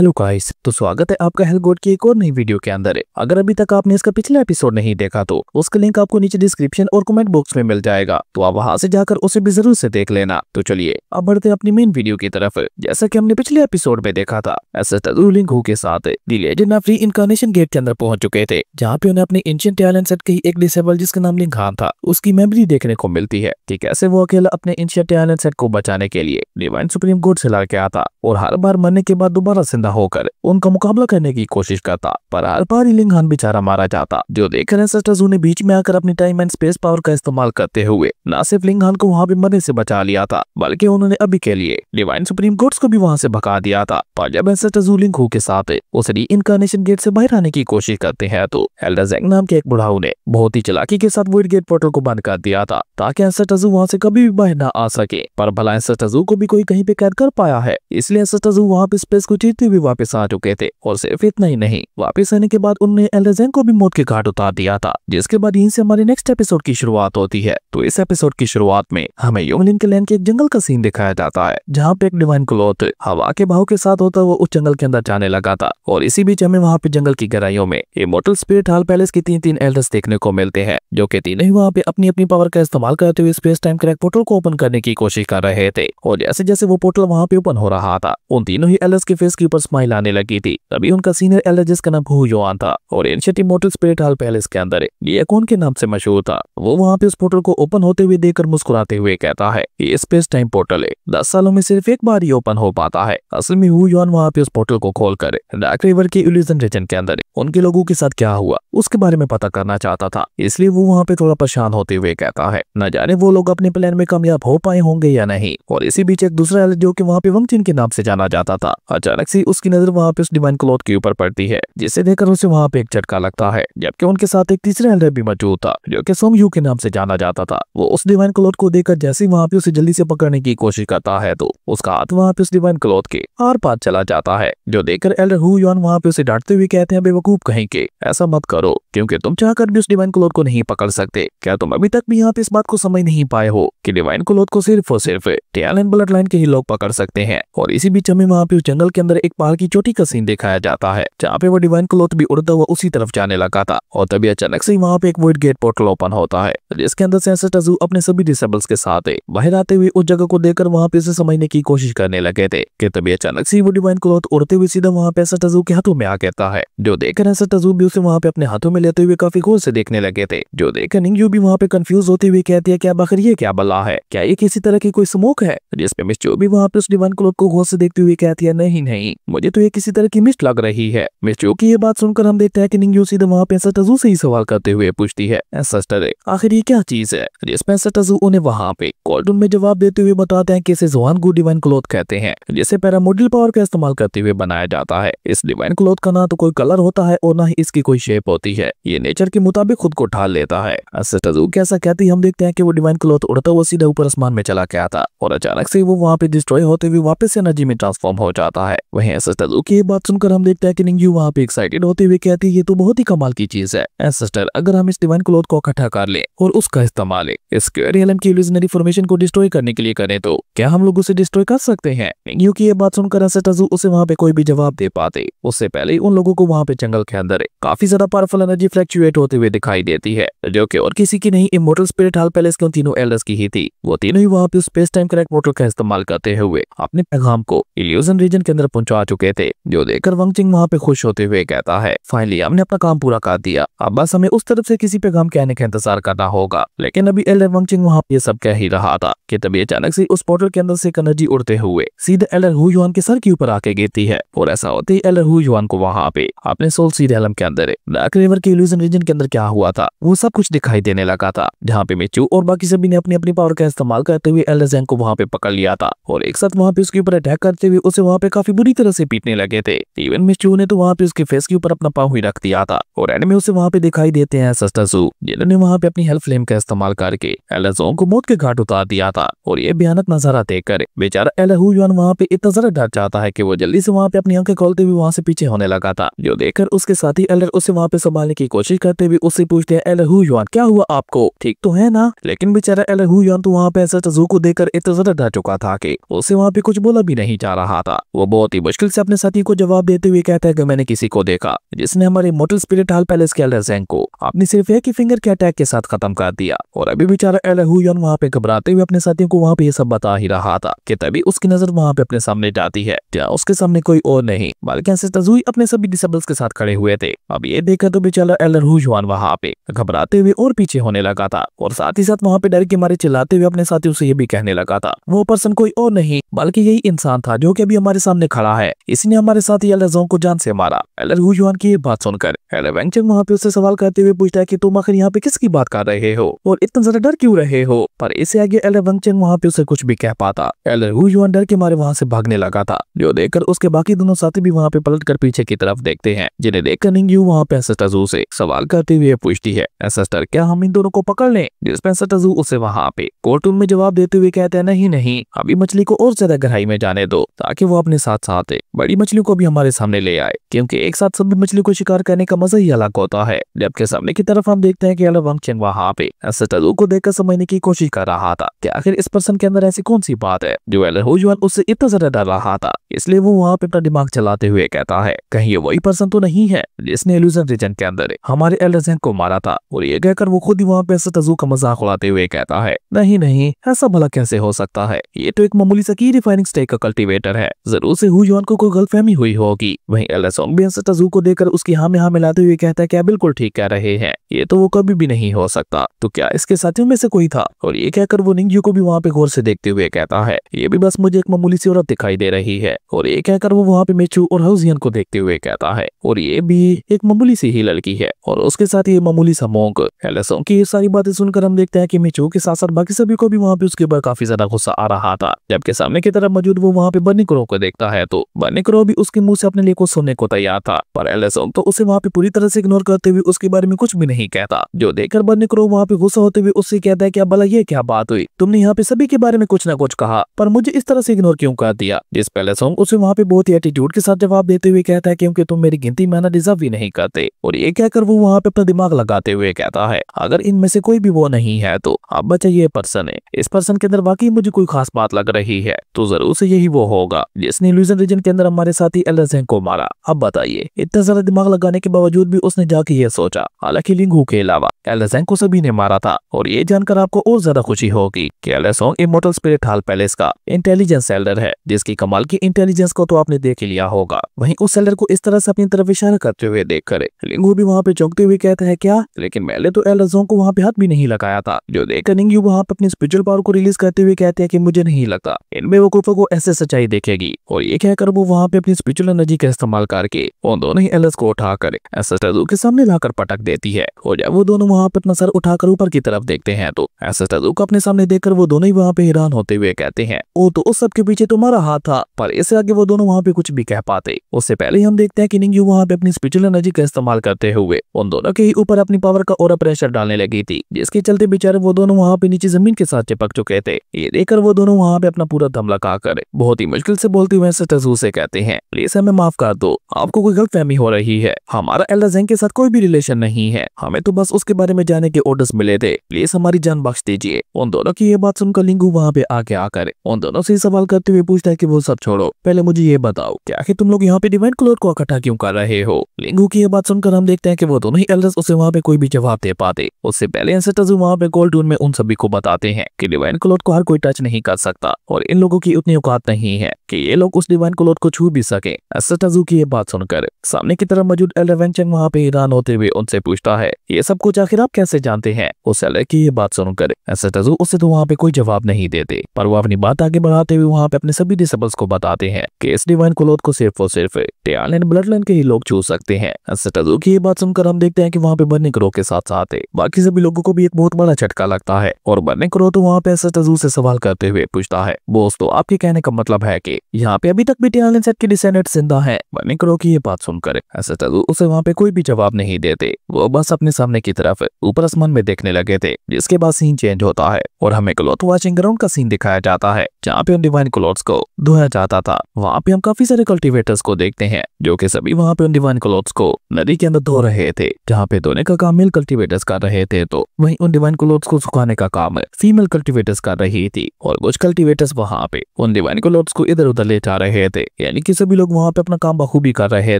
Hello guys, तो स्वागत है आपका हेलगोट की एक और नई वीडियो के अंदर। अगर अभी तक आपने इसका पिछला एपिसोड नहीं देखा तो उसका लिंक आपको नीचे डिस्क्रिप्शन और कमेंट बॉक्स में मिल जाएगा, तो आप वहां से जाकर उसे भी जरूर से देख लेना। तो चलिए अब बढ़ते हैं अपनी मेन वीडियो की तरफ। जैसा कि हमने पिछले एपिसोड में देखा था, एसेटजू लिंकू के साथ दी लेजेंड ऑफ री-इनकार्नेशन गेट के अंदर पहुंच चुके थे, जहाँ पे उन्हें अपने एंशिएंट टैलेंट सेट की एक डिसेबल जिसका नाम लिंकहान था उसकी मेमोरी देखने को मिलती है कि कैसे वो अकेला अपने एंशिएंट टैलेंट सेट को बचाने के लिए डिवाइन सुप्रीम कोर्ट से लड़के आता और हर बार मरने के बाद दोबारा जिंदा होकर उनका मुकाबला करने की कोशिश करता, पर हर बार ही लिंकहान बेचारा मारा जाता। जो देखकर एसेटजू ने बीच में आकर अपनी टाइम एंड स्पेस पावर का इस्तेमाल करते हुए न सिर्फ लिंकहान को वहां पे मरने से बचा लिया था, बल्कि उन्होंने अभी के लिए डिवाइन सुप्रीम कोर्ट्स को भी वहां से भगा दिया था। पर जब एसेटजू लिंकू के साथ उस री-इनकार्नेशन गेट से बाहर आने की कोशिश करते हैं तो एल्डर ज़ेंग नाम के एक बुढ़ाऊ ने बहुत ही चालाकी के साथ वॉइड गेट पोर्टल को बंद कर दिया था ताकि एसेटजू वहां से कभी भी बाहर न आ सके। पर भला एसेटजू को भी कोई कहीं पे कैद कर पाया है, इसलिए एसेटजू वहां पे स्पेस को चीरते हुए वापस आ चुके थे। और सिर्फ इतना ही नहीं, वापस आने के बाद उन्होंने एल्डर ज़ेंग को भी मौत के घाट उतार दिया था, जिसके बाद यहीं से हमारे नेक्स्ट एपिसोड की शुरुआत होती है। तो इस एपिसोड की शुरुआत में हमें योंगलिन के लैंड के एक जंगल का सीन दिखाया जाता है, जहाँ पे एक डिवाइन क्लॉथ हवा के बहाव के साथ होता हुआ उस जंगल के अंदर जाने लगा था। और इसी बीच हमें वहाँ पे जंगल की गहराइयों में इमॉर्टल स्पिरिट हॉल पैलेस के तीन एल्डर्स देखने को मिलते हैं, जो कि तीनों ही वहाँ पे अपनी अपनी पावर का इस्तेमाल करते हुए स्पेस टाइम क्रैक पोर्टल को ओपन करने की कोशिश कर रहे थे। और जैसे जैसे वो पोर्टल वहाँ पे ओपन हो रहा था, उन तीनों ही एल्डर्स के फेस के ऊपर स्माइल आने लगी थी। तभी उनका सीनियर एल्डर जिसका नाम हू युआन था और ancient immortal spirit hall palace के अंदर लियाकोन के नाम से मशहूर था, वो वहाँ पे उस पोर्टल को ओपन होते हुए देखकर मुस्कुराते हुए कहता है ये स्पेस टाइम पोर्टल है, 10 सालों में सिर्फ एक बार ही ओपन हो पाता है। असल में हू युआन वहाँ पे उस पोर्टल को खोलकर डार्क रिवर के इल्यूजन रीजन के अंदर उनके लोगों के साथ क्या हुआ उसके बारे में पता करना चाहता था, इसलिए वो वहाँ पे थोड़ा परेशान होते हुए कहता है न जाने वो लोग अपने प्लान में कामयाब हो पाए होंगे या नहीं। और इसी बीच एक दूसरा एल्डर जो कि वहाँ पे वंगचिन के नाम से जाना जाता था, अचानक से उसकी नजर वहाँ पे उस डिवाइन क्लॉथ के ऊपर पड़ती है, जिसे देखकर उसे वहाँ पे एक झटका लगता है। जबकि उनके साथ एक तीसरा एल्डर भी मौजूद था जो कि सोंग यू के नाम से जाना जाता था। वो उस डिवाइन क्लॉथ को देखकर जैसे ही वहाँ पे उसे जल्दी से पकड़ने की कोशिश करता है तो उसका हाथ वहाँ पे उस डिवाइन क्लॉथ के आर पार चला जाता है, जो देखकर एल्डर हू युआन वहाँ पे उसे डांटते हुए कहते हैं बेवकूफ कहीं के, ऐसा मत करो क्योंकि तुम चाहकर भी उस डिवाइन क्लॉथ को नहीं पकड़ सकते। क्या तुम अभी तक भी यहाँ पे इस बात को समझ नहीं पाए हो कि डिवाइन क्लॉथ को सिर्फ और सिर्फ टेल एंड ब्लड लाइन के ही लोग पकड़ सकते हैं। और इसी बीच हमें वहाँ पे उस जंगल के अंदर एक पहाड़ की चोटी का सीन दिखाया जाता है, जहाँ पे वो डिवाइन क्लॉथ भी उड़ता हुआ उसी तरफ जाने लगा था। और तभी अचानक से वहाँ पे एक वॉइड गेट पोर्टल ओपन होता है, जिसके अंदर से एसेटजू अपने सभी डिसेबल्स के साथ बाहर आते हुए उस जगह को देखकर वहाँ पे उसे समझने की कोशिश करने लगे थे कि तभी अचानक से वो डिवाइन क्लॉथ उड़ते हुए सीधा वहाँ पे एसेटजू के हाथों में आ कहता है, जो देखकर एसेटजू भी उसे वहाँ पे अपने हाथों में लेते हुए काफी गौर से देखने लगे थे। जो देखकर निंगयू भी वहाँ पे कंफ्यूज होते हुए कहती है क्या आखिर ये क्या बला है, क्या ये किसी तरह की कोई स्मोक है। जिसपे मिस चो भी वहाँ पे उस डिवाइन क्लॉथ को गौर से देखते हुए कहती है नहीं नहीं, मुझे तो ये किसी तरह की मिस्ट लग रही है। मिस चो की ये बात सुनकर हम देखते हैं कि निंगयू सीधे वहाँ पे एसेटजू से ही सवाल करते हुए पूछती है एसेटर आखिर ये क्या चीज है, जिसपे एसेटजू उन्हें वहाँ पे कार्टून में जवाब देते हुए बताते हैं कि इसे ज़ुआनगू डिवाइन क्लॉथ कहते हैं, जिसे पैरामोडल पावर का इस्तेमाल करते हुए बनाया जाता है। इस डिवाइन क्लॉथ का ना तो कोई कलर होता है और ना ही इसकी कोई शेप होती है, ये नेचर के मुताबिक खुद को ढाल लेता है। एसेटजू कैसा कहती हम देखते हैं कि वो डिवाइन क्लॉथ उड़ता हुआ सीधा ऊपर आसमान में चला गया था और अचानक से वो वहाँ पे डिस्ट्रॉय होते हुए वापस एनर्जी में ट्रांसफॉर्म हो जाता है। वहीं एसेटजू की ये बात सुनकर हम देखते हैं कि निंगयू वहाँ पे एक्साइटेड होते हुए कहती है ये तो बहुत ही कमाल की चीज है एसेटर, अगर हम इस डिवाइन क्लॉथ को इकट्ठा कर ले और उसका इस्तेमाल इस स्क्वायर रियलम की इल्यूजनरी फॉर्मेशन को डिस्ट्रॉय करने के लिए करें तो क्या हम लोग उसे डिस्ट्रॉय कर सकते हैं। निंगयू की ये बात सुनकर एसेटजू उसे वहाँ पे कोई भी जवाब दे पाते उससे पहले उन लोगों को वहाँ पे जंगल के अंदर काफी ज्यादा पावरफुल एनर्जी फ्लक्चुएट होते हुए दिखाई देती है, जो कि और किसी की नहीं इमॉर्टल स्पिरिट हॉल पैलेस के उन तीनों एल्डर्स की ही थी। वो तीनों ही वहाँ पे स्पेस टाइम क्रैक पोर्टल का इस्तेमाल करते हुए अपने पैगाम को इल्यूजन रीजन के अंदर पहुंचा चुके थे, जो देखकर वंगचिन वहाँ पे खुश होते हुए कहता है फाइनली हमने अपना काम पूरा कर दिया, अब बस हमें उस तरफ से किसी पैगाम के आने का इंतजार करना होगा। लेकिन अभी एल्डर वंगचिन वहाँ पे सब कह ही रहा था कि तभी अचानक से उस पोर्टल के अंदर से एनर्जी उड़ते हुए सीधे एल्डर हू युआन के सर के ऊपर आके गिरती है। और ऐसा होते ही एल्डर हू युआन को वहाँ पे अपने सोल सी रियलम के अंदर डार्क रिवर के इल्यूजन रीजन के अंदर क्या हुआ था वो सब कुछ दिखाई देने लगा था, जहाँ पे मिचू और बाकी सभी ने अपनी अपनी पावर का इस्तेमाल करते हुए एल्डर ज़ेंग को वहाँ पे पकड़ लिया था और एक साथ वहाँ पे उसके ऊपर अटैक करते हुए उसे वहाँ पे काफी बुरी तरह से पीटने लगे थे। इवन मिचू ने तो वहाँ पे उसके फेस के ऊपर अपना पाँव ही रख दिया था और एनिमे उसे वहाँ पे दिखाई देते हैं एसेटजू, जिन्होंने वहाँ पे अपनी हेल्थ फ्लेम का इस्तेमाल करके एल्डर ज़ेंग को मौत के घाट उतार दिया था। और ये भयानक नजारा देखकर बेचारा एल्डर हू युआन वहाँ पे इतना ज्यादा डर जाता है कि वो जल्दी से वहाँ पे अपनी आंखें खोलते हुए वहाँ से पीछे होने लगा था, जो देखकर उसके साथी एल्डर उसे वहाँ पे संभालने की कोशिश करते हुए उससे पूछते हैं एल्डर हू युआन क्या हुआ आपको, ठीक तो है ना। लेकिन बेचारा एल्डर हू युआन तो वहाँ पे एसेटजू को देखकर इतना ज्यादा डर चुका था कि उसे वहाँ पे कुछ बोला भी नहीं जा रहा था। वो बहुत ही मुश्किल से अपने साथी को जवाब देते हुए कहता है कि मैंने किसी को देखा जिसने हमारे इमॉर्टल स्पिरिट हॉल पैलेस के एल्डर ज़ेंग को अपनी सिर्फ एक ही फिंगर के अटैक के साथ खत्म कर दिया। और अभी बेचारा एल्डर हुयन वहाँ पे घबराते हुए अपने साथियों को वहाँ पे ये सब बता ही रहा था कि तभी उसकी नजर वहाँ पे अपने सामने जाती है, जहाँ उसके सामने कोई और नहीं बल्कि एंसेस्टर ज़ुई अपने सभी डिसेबल्स के साथ खड़े हुए थे। अब ये देखा तो बेचारा एल्डर हुयन वहाँ पे घबराते हुए और पीछे होने लगा था और साथ ही साथ वहाँ पे डर के मारे चिल्लाते हुए अपने साथियों से ये भी कहने लगा था वो पर्सन कोई और नहीं बल्कि यही इंसान था जो कि अभी हमारे सामने खड़ा है, इसने हमारे साथी एल्डर ज़ोंग को जान से मारा। एल्डर हुयन की ये बात सुनकर एल्डर वैंगचेंग वहाँ पे उससे सवाल करते हुए पूछता है कि तुम आखिर यहाँ पे किसकी बात कर रहे हो और इतना ज्यादा डर क्यों रहे हो, पर इससे आगे एल्डर वैंगचेंग वहाँ पे उसे कुछ भी कह पाता। एल्डर हुयन डर के मारे वहाँ से भागने लगा था, जो देखकर उसके बाकी दोनों साथी भी वहाँ पे पलटकर पीछे की तरफ देखते हैं, जिन्हें देखकर निंगयू वहाँ पे एंसेस्टर ज़ू से सवाल करते हुए पूछती है एंसेस्टर क्या हम इन दोनों को पकड़ लें, जिस पे एंसेस्टर ज़ू उसे वहाँ पे कोर्ट रूम में जवाब देते हुए कहते हैं नहीं नहीं, अभी मछली को और ज्यादा गहराई में जाने दो ताकि वो अपने साथ साथ बड़ी मछली को भी हमारे सामने ले आए, क्योंकि एक साथ सभी मछली को शिकार करने का मजा ही अलग होता है। जबकि सामने की तरफ हम देखते हैं कि एल्डर वैंगचेंग वहाँ पे एंसेस्टर ज़ू को देखकर समझने की कोशिश कर रहा था कि आखिर इस पर्सन के अंदर ऐसी कौन सी बात है जो एल्डर हुयन उससे इतना ज्यादा डर रहा था, इसलिए वो वहाँ पे अपना दिमाग चलाते हुए कहता है कहीं ये वही पर्सन तो नहीं है जिसने इल्यूजन रीजन के अंदर हमारे एल्डर ज़ेंग को मारा था। और ये कहकर वो खुद ही वहाँ पे एंसेस्टर ज़ू का मजाक उड़ाते हुए कहता है नहीं नहीं, ऐसा भला कैसे हो सकता है, ये तो एक मामूली सा की रिफाइनिंग स्टेक का कल्टीवेटर है, जरूर से हुयन को कोई गलतफहमी हुई होगी। वहीं एल्डर ज़ोंग भी एंसेस्टर ज़ू को देखकर उसकी हाँ में हाँ मिलाते हुए कहता है क्या बिल्कुल ठीक कह रहे हैं, ये तो वो कभी भी नहीं हो सकता, तो क्या इसके साथियों में से कोई था। और ये कहकर वो निंगयू को भी वहाँ पे गौर से देखते हुए कहता है ये भी बस मुझे एक मामूली सी औरत दिखाई दे रही है। और ये कहकर वो वहाँ पे मेचू और हाउजियन को देखते हुए कहता है और ये भी एक मामूली सी ही लड़की है और उसके साथ ये मामूली सा मोंक। एल्डर ज़ोंग की ये सारी बातें सुनकर हम देखते हैं कि मेचू के साथ साथ बाकी सभी को भी वहाँ पे उसके ऊपर काफी ज्यादा गुस्सा आ रहा था। जबकि सामने की तरफ मौजूद वो वहाँ पे बर्नी क्रो को देखता है तो बर्नी क्रो भी उसके मुंह से अपने लिए कुछ सुनने को तैयार था, पर एल्डर ज़ोंग तो उसे वहाँ पे पूरी तरह से इग्नोर करते हुए उसके बारे में कुछ भी नहीं कहता, जो देखकर बर्नी क्रो वहाँ पे गुस्सा होते हुए उससे कहता है क्या भला ये क्या बात हुई, तुमने यहाँ पे सभी के बारे में कुछ ना कुछ कहा पर मुझे इस तरह से इग्नोर क्यों कर दिया। जिस पे एल्डर ज़ोंग उसे वहाँ पे बहुत ही एटीट्यूड के साथ जवाब देते हुए कहता है क्योंकि तुम मेरी गिनती में आना डिजर्व ही नहीं करते। और ये कहकर वो वहाँ पे अपना दिमाग लगाते हुए कहता है अगर इनमें से कोई भी वो नहीं है तो अब बचा ये पर्सन है, इस पर्सन के अंदर वाकई मुझे कोई खास बात लग रही है, तो जरूर से यही वो होगा जिसने इल्यूजन रीजन के अंदर हमारे साथी एल्डर ज़ेंग को मारा। अब बताइए इतना सारा दिमाग लगाने के बावजूद भी उसने जाके ये सोचा, हालांकि लिंगू के अलावा एल्डर ज़ेंग को सभी ने मारा था। और ये जानकर आपको और ज्यादा खुशी होगी कि Elder dzong immortal spirit hall palace का इंटेलिजेंस एल्डर है, जिसकी कमाल की इंटेलिजेंस को तो आपने देख लिया होगा। वहीं उस एल्डर को इस तरह से अपनी तरफ इशारा करते हुए देखकर लिंगू भी वहाँ पे चौंकते हुए कहता है क्या, लेकिन मैंने तो एल्डर ज़ोंग को वहाँ पे हाथ भी नहीं लगाया था, जो देखकर निंगयू वहाँ पे अपनी स्पिरिचुअल पावर को रिलीज करते हुए कहते हैं कि मुझे नहीं लगता इनमें वो कुफा को ऐसे सच्चाई देखेगी। और ये कहकर वो वहाँ पे अपनी स्पिरिचुअल एनर्जी का इस्तेमाल करके उन दोनों ही एल्डर्स को उठाकर एंसेस्टर ज़ू के सामने लाकर पटक देती है। और जब वो दोनों वहाँ पे अपना सर उठाकर ऊपर की तरफ देखते हैं तो एंसेस्टर ज़ू को अपने सामने देखकर वो दोनों ही वहाँ पे हैरान होते हुए कहते हैं ओ तो उस सब के पीछे तुम्हारा हाथ था, पर इससे आगे वो दोनों वहाँ पे कुछ भी कह पाते उससे पहले ही हम देखते हैं कि निंगयू वहाँ पे अपनी स्पिरिचुअल एनर्जी का इस्तेमाल करते हुए उन दोनों के ही ऊपर अपनी पावर का और प्रेशर डालने लगी थी, जिसके चलते बेचारे वो दोनों वहाँ पे नीचे जमीन के साथ चिपक चुके थे। ये देखकर वो दोनों वहाँ पे अपना पूरा दम लगाकर बहुत ही मुश्किल से बोलते हुए एंसेस्टर ज़ू से कहते हैं प्लीज हमें माफ कर दो, आपको कोई गलतफहमी हो रही है, हमारा एल्डर ज़ेंग के साथ कोई भी रिलेशन नहीं है, हमें तो बस उसके बारे में जाने के ऑर्डर्स मिले थे, प्लीज हमारी जान बख्श दीजिए। उन दोनों की ये बात सुनकर लिंगू वहाँ पे आके आकर उन दोनों से सवाल करते हुए पूछता है कि वो सब छोड़ो, पहले मुझे ये बताओ कि आखिर तुम लोग यहाँ पे डिवाइन क्लोथ को इकट्ठा क्यों कर रहे हो। लिंगू की ये बात सुनकर हम देखते हैं कि वो दोनों ही एल्डर्स उसे वहाँ पे कोई भी जवाब दे पाते। उससे पहले एंसेस्टर ज़ू वहाँ पे गोल्ड टून में उन सभी को बताते हैं कि डिवाइन क्लोथ को हर कोई टच नहीं कर सकता और इन लोगों की उतनी औकात नहीं है कि ये लोग उस डिवाइन क्लोथ को छू भी सके। एंसेस्टर ज़ू की ये बात सुनकर सामने की तरफ मौजूद एल्डर वैंगचेंग वहाँ पे हैरान होते हुए उनसे पूछता है ये सब कुछ आखिर आप कैसे जानते हैं। उस एल्डर की ये बात सुनकर एंसेस्टर ज़ू उसे तो वहाँ पे कोई जवाब नहीं देते, पर वो अपनी बात आगे बढ़ाते हुए वहाँ पे अपने सभी डिसेबल्स को बताते हैं कि इस डिवाइन क्लोथ को सिर्फ और सिर्फ टियान एंड ब्लड लाइन के ही लोग छू सकते हैं। एंसेस्टर ज़ू की ये बात सुनकर हम देखते हैं कि वहाँ पे बर्नी क्रो के साथ साथ बाकी सभी लोगों को भी एक बहुत बड़ा झटका लगता है और बर्नी क्रो तो वहाँ पे एंसेस्टर ज़ू से सवाल करते हुए पूछता है बॉस तो आपके कहने का मतलब है कि यहाँ पे अभी तक भी टियान सेट के डिसेंडेंट्स जिंदा हैं। बर्नी क्रो की ये बात सुनकर एंसेस्टर ज़ू उसे वहाँ पे कोई भी जवाब नहीं देते, वो बस अपने सामने की तरफ ऊपर आसमान में देखने लगे थे, जिसके बाद सीन चेंज होता है और हमें क्लॉथ वॉशिंग ग्राउंड का सीन दिखाया जाता है जहाँ पे उन डिवाइन क्लॉथ्स को धोया जाता था। वहाँ पे हम काफी सारे कल्टीवेटर्स को देखते हैं जो कि सभी वहाँ पे उन डिवाइन क्लॉथ्स को नदी के अंदर धो रहे थे, जहाँ पे धोने का काम मेल कल्टीवेटर्स कर रहे थे तो वहीं उन डिवाइन क्लॉथ्स को सुखाने का काम फीमेल कल्टीवेटर्स कर रही थी और कुछ कल्टीवेटर्स वहाँ पे उन डिवाइन क्लॉथ्स को इधर उधर ले जा रहे थे यानी कि सभी लोग वहाँ पे अपना काम बखूबी कर रहे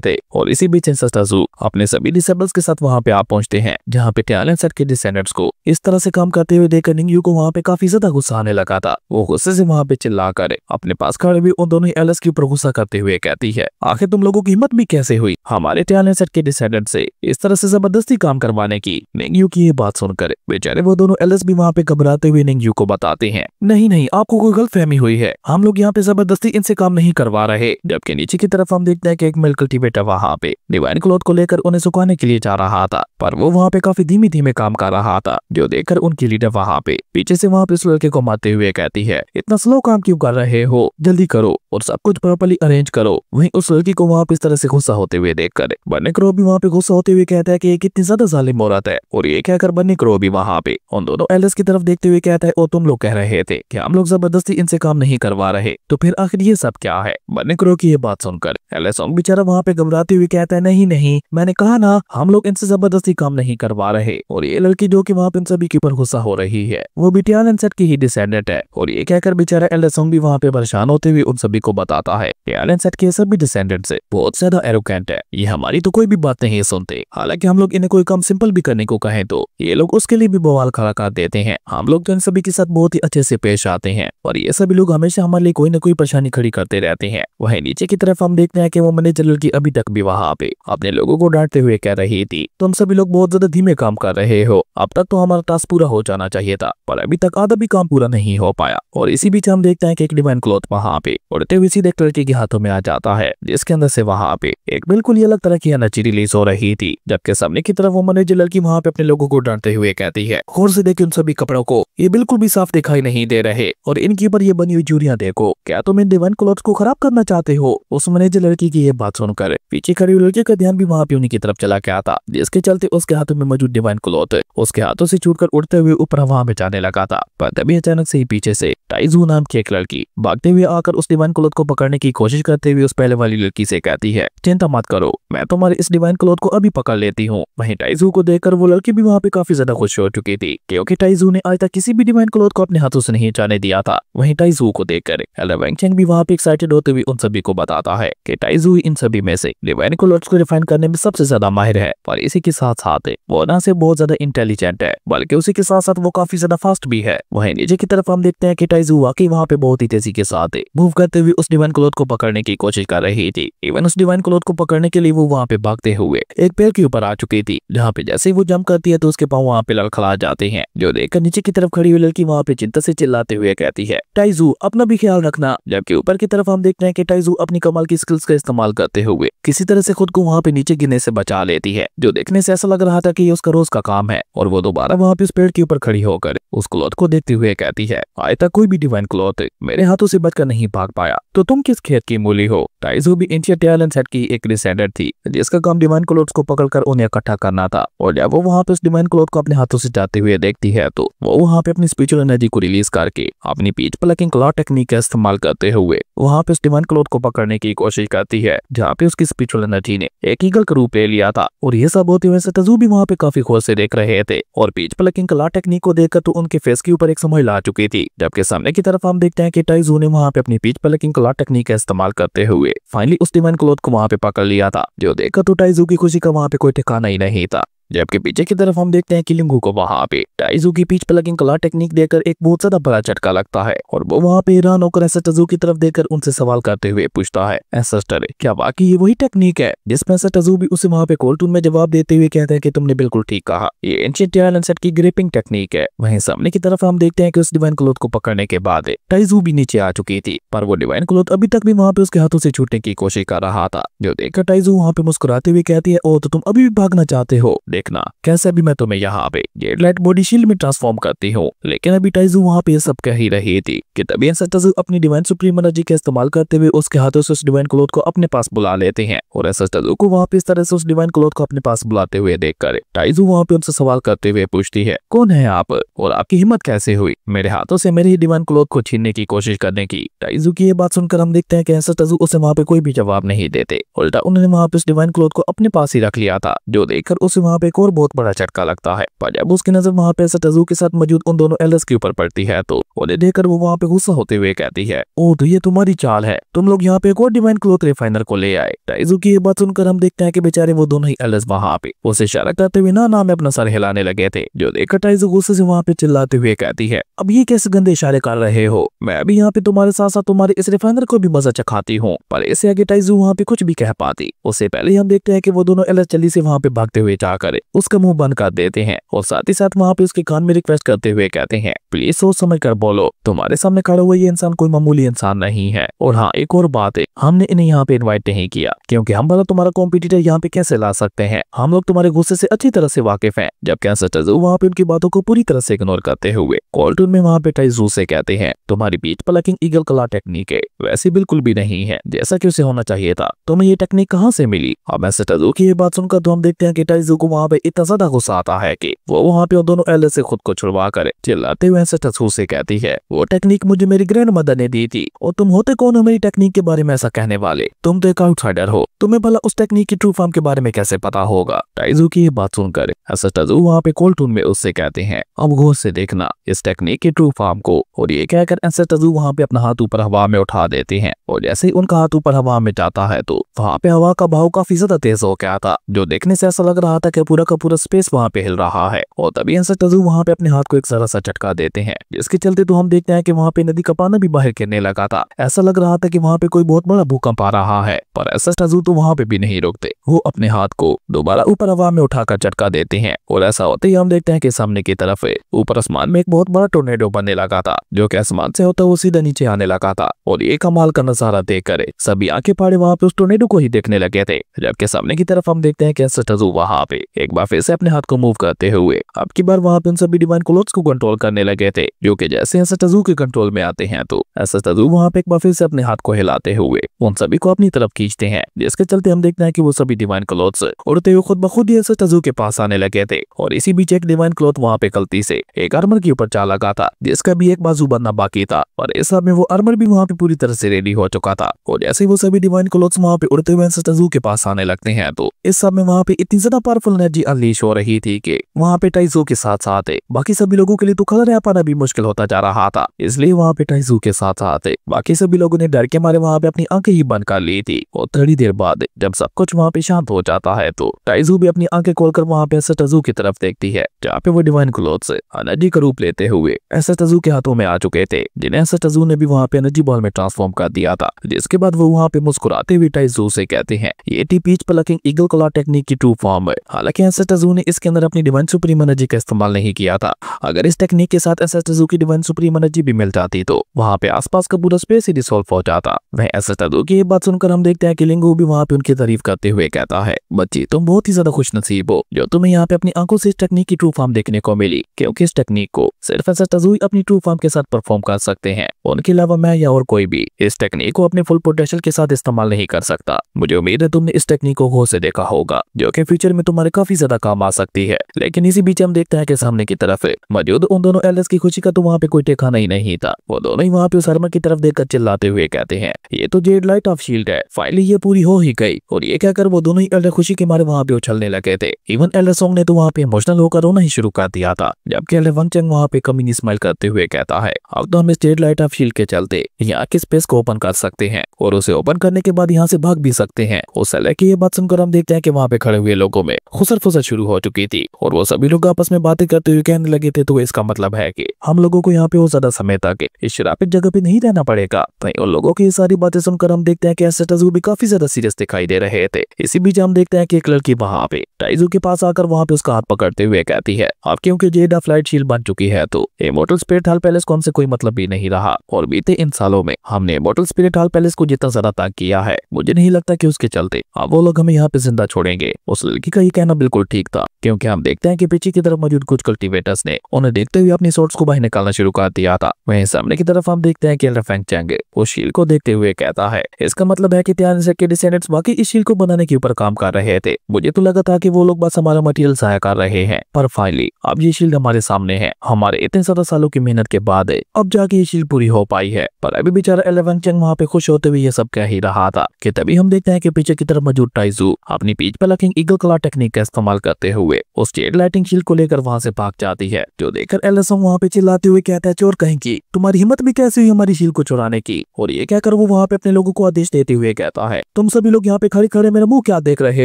थे। और इसी बीच इंस्टाजू अपने सभी डिसेबल्स के साथ वहाँ पे आ पहुंचते हैं, जहाँ पे टैलेंट सेट के डिसेंडेंट्स को इस तरह से काम करते हुए देखकर निंगयू को वहाँ पे काफी ज्यादा गुस्सा आने लगा था। वो गुस्से से वहाँ पे चिल्लाकर अपने पास खड़े हुए उन दोनों ही एलिस के ऊपर गुस्सा करते हुए कहती है, आखिर तुम लोगों की हिम्मत भी कैसे हुई हमारे टैलेंट सेट के डिसेंडेंट से इस तरह से जबरदस्ती काम करवाने की। निंगयू की ये बात सुनकर बेचारे वो दोनों एलिस भी वहाँ पे घबराते हुए निंगयू को बताते हैं, नहीं नहीं आपको कोई गलतफहमी हुई है, हम लोग यहाँ पे जबरदस्ती इनसे काम नहीं करवा रहे। जबकि नीचे की तरफ हम देखते हैं कि एक मेल कल्टीवेटर वहाँ पे डिवाइन क्लॉथ को लेकर उन्हें सुखाने के लिए जा रहा था, पर वो वहाँ पे काफी धीमे धीमे काम कर रहा था, जो देखकर उनकी लीडर वहाँ पे पीछे से वहाँ पे उस लड़के को मारते हुए कहती है, इतना स्लो काम क्यों कर रहे हो, जल्दी करो और सब कुछ प्रॉपर्ली अरेंज करो। वहीं उस लड़की को वहाँ पे इस तरह से गुस्सा होते हुए देखकर बन्नी क्रो भी वहाँ पे गुस्सा होते हुए कहता है कि ये कितनी ज्यादा जालिम औरत है। और ये कहकर बन्नी क्रो भी वहाँ पे उन दोनों एलिस की तरफ देखते हुए कहता है, और तुम लोग कह रहे थे कि हम लोग जबरदस्ती इनसे काम नहीं करवा रहे, तो फिर आखिर ये सब क्या है। बन्नी क्रो की ये बात सुनकर एलिसोंग बेचारा वहाँ पे घबराते हुए कहता है, नहीं नहीं मैंने कहा ना हम लोग इनसे जबरदस्ती काम नहीं करवा रहे। और ये लड़की जो कि वहाँ पे इन सभी के ऊपर गुस्सा हो रही है वो भी टैलेंट सेट की ही डिसेंडेंट है। और ये कहकर बेचारा एलिसोंग भी वहाँ पे परेशान होते हुए उन सभी को बताता है, टैलेंट सेट के सभी डिसेंडेंट से बहुत ज्यादा एरोगेंट है, ये हमारी तो कोई भी बात नहीं सुनते। हालांकि हम लोग इन्हें कोई काम सिंपल भी करने को कहें तो ये लोग उसके लिए भी बवाल खड़ा कर देते हैं। हम लोग तो इन सभी के साथ बहुत ही अच्छे से पेश आते हैं और ये सभी लोग हमेशा हमारे लिए कोई न कोई परेशानी खड़ी करते रहते हैं। वहीं नीचे की तरफ हम देखते हैं कि वो मैनेजर लड़की अभी तक भी वहाँ पे अपने लोगों को डांटते हुए कह रही थी, तुम सभी लोग बहुत ज्यादा धीमे काम कर रहे हो, अब तक तो हमारा टास्क पूरा हो जाना चाहिए था, पर अभी तक आधा भी काम पूरा नहीं हो पाया। और इसी बीच हम देखते हैं कि एक डिवाइन क्लॉथ वहाँ पे उड़ते हुए सीधे एक लड़की के हाथों में आ जाता है, जिसके अंदर से वहाँ पे एक बिल्कुल ही अलग तरह की एनर्जी रिलीज हो रही थी। जबकि सामने की तरफ वो मैनेजर लड़की वहाँ पे अपने लोगों को डांटते हुए कहती है, गौर से देखिए उन सभी कपड़ों को, ये बिल्कुल भी साफ दिखाई नहीं दे रहे और इनके ऊपर ये बनी हुई चूड़ियां देखो, क्या तुम इन डिवाइन क्लॉथ्स को खराब करना चाहते हो। उस मैनेजर लड़की की ये बात सुनकर पीछे खड़ी हुई लड़की का ध्यान भी वहाँ पे उन्हीं की तरफ चला गया था, जिसके चलते उसके हाथों में मौजूद डिवाइन क्लॉथ उसके हाथों से छूटकर उड़ते हुए ऊपर वहाँ में जाने लगा था। पर तभी अचानक से ही पीछे से टाइजू नाम की एक लड़की भागते हुए आकर उस डिवाइन क्लॉथ को पकड़ने की कोशिश करते हुए उस पहले वाली लड़की से कहती है, चिंता मत करो, मैं तुम्हारे इस डिवाइन क्लॉथ को अभी पकड़ लेती हूँ। वहीं टाइजू को देखकर वो लड़की भी वहाँ पे काफी ज्यादा खुश हो चुकी थी, क्योंकि टाइजू ने आज तक किसी भी डिवाइन क्लॉथ को अपने हाथों से नहीं जाने दिया था। वहीं टाइजू को देखकर एल्डर वैंगचेंग भी वहाँ पे एक्साइटेड होते हुए उन सभी को बताता है कि टाइजू इन सभी में से डिवाइन क्लॉथ्स को रिफाइन करने में सबसे ज्यादा माहिर है, और इसी के साथ साथ वो ना से बहुत ज्यादा इंटेलिजेंट है, बल्कि उसी के साथ साथ वो काफी ज्यादा फास्ट भी है। वहीं नीचे की तरफ हम देखते हैं कि टाइजू वाकई वहाँ पे बहुत ही तेजी के साथ मूव करते हुए उस डिवाइन क्लॉथ को पकड़ने की कोशिश कर रही थी। इवन उस डिवाइन क्लॉथ को पकड़ने के लिए वो वहाँ पे भागते हुए एक पेड़ के ऊपर आ चुकी थी, जहाँ पे जैसे ही वो जंप करती है तो उसके पांव वहाँ पे लड़खड़ा जाते हैं, जो देखकर नीचे की तरफ खड़ी हुई लड़की वहाँ पे चिंता से चिल्लाते हुए कहती है, टाइजू अपना भी ख्याल रखना। जबकि ऊपर की तरफ हम देखते हैं कि टाइजू अपनी कमाल की स्किल्स का इस्तेमाल करते हुए किसी तरह से खुद को वहाँ पे नीचे गिरने से बचा लेती है, जो देखने से ऐसा लग रहा था कि ये उसका रोज का काम है। और वो दोबारा वहाँ पे उस पेड़ के ऊपर खड़ी होकर उस क्लॉथ को देखते हुए कहती है, आज तक कोई भी डिवाइन क्लॉथ मेरे हाथों से बचकर नहीं भाग पाया, तो तुम किस खेत की मूली हो। टाइजू भी एंशिएंट टैलेंट सेट की एक डिसेंडेंट थी, जिसका काम डिवाइन क्लॉथ्स को पकड़कर उन्हें इकट्ठा करना था। और जब वो वहाँ पे उस डिवाइन क्लॉथ को अपने हाथों से जाते हुए देखती है तो वो वहाँ पे अपनी स्पिरिचुअल एनर्जी को रिलीज करके अपनी पीच प्लकिंग क्लॉ टेक्निक का इस्तेमाल करते हुए वहाँ पे उस डिवाइन क्लॉथ को पकड़ने की कोशिश करती है, जहाँ पे उसकी स्पिरिचुअल एनर्जी ने एक ईगल का रूप ले लिया था। और ये सब होते हुए टाइजू भी वहाँ पे काफी खुश से देख रहे थे, और पीच प्लकिंग क्लॉ टेक्निक को देखकर तो उनके फेस के ऊपर एक स्माइल आ चुकी थी। जबकि सामने की तरफ हम देखते हैं कि टाइजू ने वहाँ पे अपनी पीच प्लकिंग क्लॉ टेक्निक का इस्तेमाल करते हुए फाइनली उस डिवाइन क्लॉथ को वहाँ पे पकड़ लिया था, जो देखकर तो टाइजू की खुशी का वहाँ पे कोई ठिकाना ही नहीं था। जबकि पीछे की तरफ हम देखते हैं कि लिंगू को वहाँ पे टाइजू की पीच प्लगिंग क्लॉ टेक्निक देखकर एक बहुत ज्यादा बड़ा झटका लगता है, और वो वहाँ पे हैरान होकर टाइजू की तरफ देखकर उनसे सवाल करते हुए पूछता है, एंसेस्टर क्या वाकई ये वही टेक्निक है। जिसमें टाइजू भी उसे वहाँ पे कोल्टून में जवाब देते हुए कहते हैं कि तुमने बिल्कुल ठीक कहा, ये एंशिएंट टैलेंट सेट की ग्रिपिंग टेक्निक है। वहीं सामने की तरफ हम देखते हैं कि उस डिवाइन क्लॉथ को पकड़ने के बाद टाइजू भी नीचे आ चुकी थी, पर वो डिवाइन क्लॉथ अभी तक भी वहाँ पे उसके हाथों से छूटने की कोशिश कर रहा था, जो देखकर टाइजू वहाँ पे मुस्कुराते हुए कहती है, ओ तो तुम अभी भी भागना चाहते हो, देखना कैसे मैं तुम्हें यहाँ पे जेड लाइट बॉडी शील्ड में ट्रांसफॉर्म करती हूँ। लेकिन अभी टाइजू वहाँ पे ये सब कह ही रही थी कि तभी टाइजू अपनी डिवाइन सुप्रीम एनर्जी का इस्तेमाल करते हुए उसके हाथों से उस डिवाइन क्लॉथ को अपने पास बुला लेते हैं। और टाइजू को वहाँ पे इस तरह से उस डिवाइन क्लॉथ को अपने पास बुलाते हुए देखकर टाइजू वहाँ पे उनसे सवाल करते हुए पूछती है, कौन है आप और आपकी हिम्मत कैसे हुई मेरे हाथों से मेरे ही डिवाइन क्लॉथ को छीनने की कोशिश करने की। टाइजू की ये बात सुनकर हम देखते हैं कि टाइजू उसे वहाँ पे कोई भी जवाब नहीं देते, उल्टा उन्होंने वहाँ पे उस डिवाइन क्लॉथ को अपने पास ही रख लिया था, जो देखकर उसे वहाँ पे एक और बहुत बड़ा झटका लगता है। पर जब उसकी नजर वहाँ पे ताइजू के साथ मौजूद उन दोनों एल्डर्स के ऊपर पड़ती है तो उन्हें देखकर वो वहाँ पे गुस्सा होते हुए कहती है, ओ तो ये तुम्हारी चाल है, तुम लोग यहाँ पे एक और डिवाइन क्लॉथ रिफाइनर को ले आए। ताइजू की ये बात सुनकर हम देखते हैं कि बेचारे वो दोनों ही एल्डर्स वहाँ पे उसे इशारा करते हुए ना में अपना सर हिलाने लगे थे, जो देखकर ताइजू गुस्से से वहाँ पे चिल्लाते हुए कहती है, अब ये कैसे गंदे इशारे कर रहे हो, मैं अभी यहाँ पे तुम्हारे साथ साथ तुम्हारे इस रिफाइनर को भी मजा चखाती हूँ। पर इससे आगे ताइजू वहाँ पे कुछ भी कह पाती उससे पहले हम देखते हैं कि वो दोनों एल्डर्स जल्दी से वहाँ पे भागते हुए जाकर उसका मुंह बंद कर देते हैं और साथ ही साथ वहाँ पे उसके कान में रिक्वेस्ट करते हुए कहते हैं, प्लीज सोच समझ कर बोलो, तुम्हारे सामने खड़ा हुआ ये इंसान कोई मामूली इंसान नहीं है। और हाँ, एक और बात है, हमने इन्हें यहाँ पे इनवाइट नहीं किया क्योंकि हम भला तुम्हारा कॉम्पिटिटर यहाँ पे कैसे ला सकते हैं, हम लोग तुम्हारे गुस्से से अच्छी तरह से वाकिफ हैं। जबकि ताइजू वहाँ पे उनकी बातों को पूरी तरह से इग्नोर करते हुए कॉल्टून में वहाँ पे ताइजू से कहते हैं, तुम्हारी बीच प्लकिंग ईगल कला टेक्निक है, वैसे बिल्कुल भी नहीं है जैसा कि उसे होना चाहिए था, तुम्हें ये टेक्निक कहाँ से मिली। अब ताइजू की ये बात सुनकर तो हम देखते हैं कि ताइजू को वहाँ पे इतना ज्यादा गुस्सा आता है कि वो वहाँ पे दोनों एल्डर्स से खुद को छुड़वा कर चिल्लाते हुए ताइजू से कहती है, वो टेक्निक मुझे मेरी ग्रैंड मदर ने दी थी और तुम होते कौन हो मेरी टेक्निक के बारे में ऐसा कहने वाले, तुम तो एक आउटसाइडर हो, तुम्हें भला उस टेक्निक की ट्रू फॉर्म के बारे में कैसे पता होगा। ताइजू की ये बात सुनकर ताइजू वहाँ पे कॉल्टून में उससे कहते हैं, अब गौर से देखना इस टेक्निक की ट्रू फॉर्म को। और ये कहकर ताइजू वहाँ पे अपना हाथ ऊपर हवा में उठा देते हैं और जैसे ही उनका हाथ ऊपर हवा में जाता है तो वहाँ पे हवा का बहाव काफी ज्यादा तेज हो गया था, जो देखने से ऐसा लग रहा था कि पूरा का पूरा स्पेस वहाँ पे हिल रहा है। और तभी ताइजू वहाँ पे अपने हाथ को एक जरा सा झटका देते हैं, जिसके चलते तो हम देखते हैं कि वहाँ पे नदी का पानी भी बाहर गिरने लगा था। ऐसा लग रहा था कि वहाँ पे कोई बहुत बड़ा भूकंप आ रहा है, पर ताइजू तो वहाँ पे भी नहीं रुकते, वो अपने हाथ को दोबारा ऊपर हवा में उठाकर झटका देते हैं। और ऐसा होते ही हम देखते हैं कि सामने की तरफ ऊपर आसमान में एक बहुत बड़ा टोर्नेडो बनने लगा था, जो कि आसमान से होता हुआ सीधा नीचे आने लगा था। और ये कमाल का नजारा देखकर सभी आंखें फाड़े वहाँ पे उस टोर्नेडो को ही देखने लगे थे। जबकि सामने की तरफ हम देखते हैं कि ताइजू वहाँ पे एक बार फिर से अपने हाथ को मूव करते हुए अब की बार वहाँ पे उन सभी डिवाइन क्लॉथ्स को कंट्रोल करने लगे थे, जो कि जैसे ताइजू के कंट्रोल में आते हैं तो ताइजू वहाँ पे एक बार फिर से अपने हाथ को हिलाते हुए उन सभी को अपनी तरफ खींचते हैं, जिसके चलते हम देखते हैं कि वो सभी डिवाइन क्लॉथ्स उड़ते हुए खुद ब खुद ही ताइजू के पास आने लगे थे। और इसी बीच एक डिवाइन क्लॉथ वहाँ पे गलती से एक आर्मर के ऊपर जा लगा था, जिसका भी एक बाजू बनना बाकी था। और इस समय वो आर्मर भी वहाँ पे पूरी तरह से रेडी हो चुका था। और जैसे वो सभी डिवाइन क्लॉथ्स वहाँ पे उड़ते हुए ताइजू के पास आने लगते हैं तो इस समय वहाँ पे इतनी ज्यादा पावरफुल एनर्जी अनलीश हो रही थी कि वहाँ पे ताइजू के साथ साथ बाकी सभी लोगों के लिए तो खड़ा रह पाना भी मुश्किल होता जा रहा था। इसलिए वहाँ पे ताइजू के साथ साथ बाकी सभी लोगों ने डर के मारे वहाँ पे अपनी आंखें ही बंद कर ली थी। और थोड़ी देर बाद जब सब कुछ वहाँ पे शांत हो जाता है तो ताइजू भी अपनी आंखें खोलकर वहाँ पे ताइजू की तरफ देखती है, जहाँ पे वो डिवाइन क्लॉथ्स एनर्जी का रूप लेते हुए ताइजू के हाथों में आ चुके थे, जिन्हें ताइजू ने भी वहाँ पे एनर्जी बॉल में ट्रांसफॉर्म कर दिया था। जिसके बाद वो वहाँ पे मुस्कुराते हुए ताइजू से कहते हैं, ये थी peach plucking eagle claw technique की ट्रू फॉर्म है। हालांकि ताइजू ने इसके अंदर अपनी डिवाइन सुप्रीम एनर्जी का इस्तेमाल नहीं किया था। अगर इस टेक्निक के साथ ताइजू की डिवाइन सुप्रीम एनर्जी भी मिल जाती तो वहाँ पे आसपास का पूरा स्पेस ही डिसॉल्व हो जाता। वह ताइजू की ये बात सुनकर हम देखते हैं कि लिंगू भी वहाँ पे उनकी तारीफ करते हुए कहता है, बच्ची तुम बहुत ही ज्यादा खुश नसीब हो जो तुम्हें यहाँ पे अपनी आंखों से इस टेक्निक की ट्रू फॉर्म देखने को मिली, क्योंकि इस टेक्निक को सिर्फ ताइजू अपनी ट्रू फॉर्म के साथ परफॉर्म कर सकते हैं। उनके अलावा मैं या और कोई भी इस टेक्निक को अपने फुल पोटेंशियल के साथ इस्तेमाल नहीं कर सकता। मुझे उम्मीद है तुमने इस टेक्निक को गौर से देखा होगा, जो कि फ्यूचर में तुम्हारे काफी ज्यादा काम आ सकती है। लेकिन इसी बीच हम देखते हैं कि सामने की तरफ मौजूद उन दोनों एल्डर्स की खुशी का तो वहाँ पे कोई ठिकाना ही नहीं था। वो दोनों ही वहाँ पे उस आर्मर की तरफ देखकर चिल्लाते हुए कहते हैं, ये तो जेड लाइट ऑफ शील्ड है, फाइनली ये पूरी हो ही गई। और ये कहकर वो दोनों ही एल्डर खुशी के मारे वहाँ पे उछलने लगे थे। इवन एल्डर सॉन्ग ने तो वहाँ पे इमोशनल होकर रोना ही शुरू कर दिया था। जबकि एल्डर वंगचंग वहाँ पे कमीनी स्माइल करते हुए कहता है, अब तो हम इस जेड लाइट ऑफ शील्ड के चलते यहाँ के स्पेस को ओपन कर सकते हैं और उसे ओपन करने के बाद यहाँ से भाग भी सकते हैं। उस एल्डर की ये बात सुनकर हम देखते हैं कि वहाँ पे खड़े हुए लोगों में खुसर फुसर शुरू हो चुकी थी और वो सभी लोग आपस में बातें करते हुए कहने लगे थे, तो इसका मतलब है कि हम लोगों को यहाँ पे और ज्यादा समय तक इस शराबित जगह पे नहीं रहना पड़ेगा। वहीं उन लोगों की ये सारी बातें सुनकर हम देखते हैं कि ताइजू भी काफी ज्यादा सीरियस दिखाई दे रहे थे। इसी बीच हम देखते हैं कि एक लड़की वहाँ पे ताइजू के पास आकर वहाँ पे उसका हाथ पकड़ते हुए कहती है, अब क्योंकि जेड ऑफ लाइट शील्ड बन चुकी है तो इमॉर्टल स्पिरिट हॉल पैलेस को हमसे कोई मतलब भी नहीं रहा। और बीते इन सालों में हमने इमॉर्टल स्पिरिट हॉल पैलेस को जितना ज्यादा तंग किया है, मुझे नहीं लगता कि उसके चलते अब वो लोग हमें यहाँ पे जिंदा छोड़ेंगे। उस लड़की का ये कहना बिल्कुल ठीक था, क्योंकि हम देखते हैं कि पीछे की तरफ मौजूद कुछ कल्टीवेटर्स ने उन्हें देखते हुए अपनी सोर्ट्स को बाहर निकालना शुरू कर दिया था। वहीं सामने की तरफ हम देखते हैं कि एल्डर फेंगचेंग उस शील्ड को देखते हुए कहता है, इसका मतलब है कि तियानसे के डिसेंडेंट्स वाकई इस शील्ड को बनाने के ऊपर काम कर रहे थे। मुझे तो लगा था कि कि वो लोग बस हमारा मटेरियल जाया कर रहे हैं, पर फाइनली अब ये शील्ड हमारे सामने है। हमारे इतने सारे सालों की मेहनत के बाद अब जाके ये शील्ड पूरी हो पाई है। पर अभी बेचारा 11 चंग वहाँ पे खुश होते हुए ये सब कह ही रहा था कि तभी हम देखते हैं कि पीछे की तरफ मौजूद टाइजू अपनी पीठ पर लकिंग ईगल क्लॉ टेक्निक का इस्तेमाल करते हुए उस जेड लाइटिंग शील्ड को लेकर वहाँ से भाग जाती है, जो देखकर एलिसोंग वहाँ पे चिल्लाते हुए कहता है, चोर कहेंगी, तुम्हारी हिम्मत भी कैसे हुई हमारी शील्ड को चुराने की। और ये कहकर वो वहाँ पे अपने लोगों को आदेश देते हुए कहता है, तुम सभी लोग यहाँ पे खड़े खड़े मेरा मुंह क्या देख रहे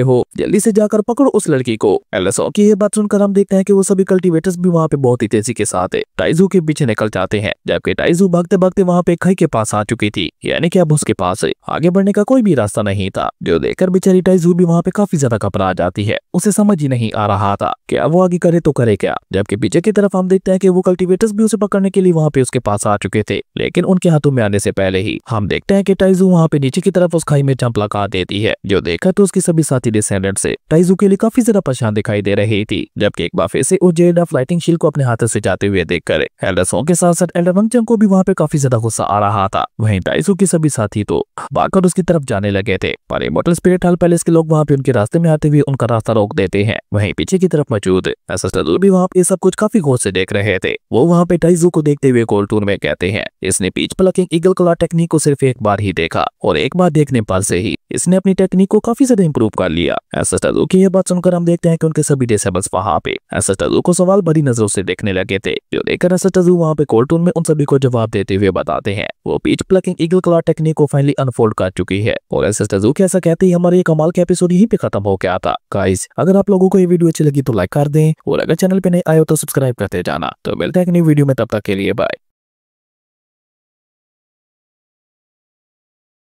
हो, जल्दी से जाकर पकड़ो उस लड़की को। एलिसोंग की ये बात सुनकर हम देखते हैं कि वो सभी कल्टीवेटर्स भी वहाँ पे बहुत ही तेजी के साथ टाइजू के पीछे निकल जाते हैं, जबकि टाइजू भागते भागते वहाँ पे खाई के पास आ चुकी थी, यानी कि अब उसके पास आगे बढ़ने का कोई भी रास्ता नहीं था, जो देखकर बेचारी टाइजू भी वहाँ पे काफी ज्यादा घबरा जाती है। उसे समझ ही नहीं आ रहा था कि अब वो आगे करे तो करे क्या। जबकि पीछे की तरफ हम देखते हैं कि वो कल्टीवेटर्स भी उसे पकड़ने के लिए वहाँ पे उसके पास आ चुके थे, लेकिन उनके हाथों में आने से पहले ही हम देखते हैं कि टाइजू वहाँ पे नीचे की तरफ उस खाई में जंप लगा देती है, जो देखकर तो उसकी सभी साथी डिसेंडेंट से टाइजू के लिए काफी ज्यादा परेशान दिखाई दे रही थी। जबकि एक बार फिर से उस जेड ऑफ लाइटिंग शील्ड को अपने हाथों से जाते हुए देखकर एलिसोंग के साथ साथ 11 चंग को भी वहाँ पे काफी ज्यादा गुस्सा आ रहा था। वहीं टाइजू के सभी साथी तो भागकर उसकी तरफ जाने लगे थे, पर इमॉर्टल स्पिरिट हॉल पैलेस के लोग वहाँ पे उनके रास्ते में आते हुए उनका रास्ता रोक देते हैं। वहीं पीछे की तरफ मौजूद एसेस्टर भी वहाँ पे सब कुछ काफी गौर से देख रहे थे। वो वहाँ पे टाइजू को देखते हुए कोल्टून में कहते हैं, इसने peach plucking eagle claw technique को सिर्फ एक बार ही देखा और एक बार देखने पर से ही इसने अपनी टेक्निक को काफी ज्यादा इंप्रूव कर लिया। एसेस्टर की ये बात सुनकर हम देखते हैं कि उनके सभी डिसेबल्स वहाँ पे एसेस्टर को सवाल भरी नजरों से देखने लगे थे, जो देखकर एसेस्टर वहाँ पे कोल्टून में उन सभी को जवाब देते हुए बताते हैं वो peach plucking eagle claw technique को फाइनली अनफोल्ड कर चुकी है। और एसेस्टर के ऐसा कहते ही हमारे ये कमाल के एपिसोड यहीं पे खत्म हो गया था। गाइस, अगर आप लोगों को ये वीडियो अच्छी लगी तो लाइक कर दें और अगर चैनल पे नए आए हो तो सब्सक्राइब करते जाना। तो मिलते हैं एक नई वीडियो में, तब तक के लिए बाय।